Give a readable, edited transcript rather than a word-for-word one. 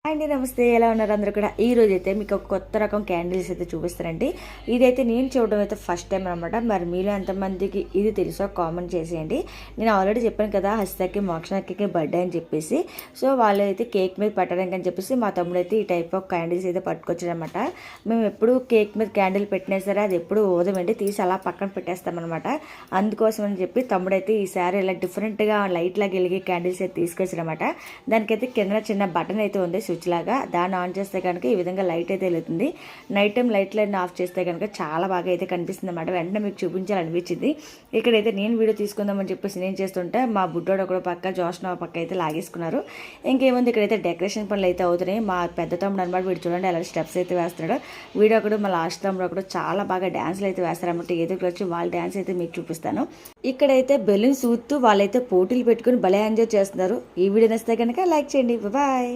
అండి నమస్తే, ఎలా ఉన్నారు అందరూ కూడా. ఈ రోజు అయితే మీకు ఒక కొత్త రకం క్యాండిల్స్ అయితే చూపిస్తానండి. ఇదైతే నేను చూడడం అయితే ఫస్ట్ టైం అనమాట. మరి మీలో ఎంతమందికి ఇది తెలుసో కామెంట్ చేసేయండి. నేను ఆల్రెడీ చెప్పాను కదా, హస్తకి మోక్షణకి బర్త్డే అని చెప్పేసి. సో వాళ్ళు అయితే కేక్ మీద పెట్టడానికి అని చెప్పేసి మా తమ్ముడు అయితే ఈ టైప్ ఆఫ్ క్యాండిల్స్ అయితే పట్టుకొచ్చాడనమాట. మేము ఎప్పుడు కేక్ మీద క్యాండిల్ పెట్టినా సరే అది ఎప్పుడు ఊదమండి, తీసి అలా పక్కన పెట్టేస్తామన్నమాట. అందుకోసం అని చెప్పి తమ్ముడు అయితే ఈసారి ఇలా డిఫరెంట్గా లైట్ లాగా వెలిగే క్యాండిల్స్ అయితే తీసుకొచ్చాడనమాట. దానికైతే కింద చిన్న బటన్ అయితే ఉంది, స్విచ్ లాగా. దాన్ని ఆన్ చేస్తే కనుక ఈ విధంగా లైట్ అయితే వెళ్తుంది. నైట్ టైం లైట్లన్నీ ఆఫ్ చేస్తే కనుక చాలా బాగా అయితే కనిపిస్తుంది అనమాట. వెంటనే మీకు చూపించాలనిపించింది. ఇక్కడైతే నేను వీడియో తీసుకుందామని చెప్పేసి నేను చేస్తుంటే మా బుడ్డోడు ఒకడు పక్క, జోష్న పక్క అయితే లాగేసుకున్నారు. ఇంకేముంది, ఇక్కడైతే డెకరేషన్ పనులు అయితే అవుతున్నాయి. మా పెద్ద తమ్ముడు అనమాట, వీడు చూడండి ఎలా స్టెప్స్ అయితే వేస్తున్నాడు. వీడు ఒకడు, మా లాస్ట్ తమ్ముడు ఒకడు చాలా బాగా డ్యాన్స్లు అయితే వేస్తారన్నమాట. ఏదో వచ్చి వాళ్ళ డ్యాన్స్ అయితే మీకు చూపిస్తాను. ఇక్కడైతే బెలూన్స్ ఊతూ వాళ్ళైతే పోటీలు పెట్టుకుని భలే ఎంజాయ్ చేస్తున్నారు. ఈ వీడియో నచ్చితే కనుక లైక్ చేయండి. బాయ్.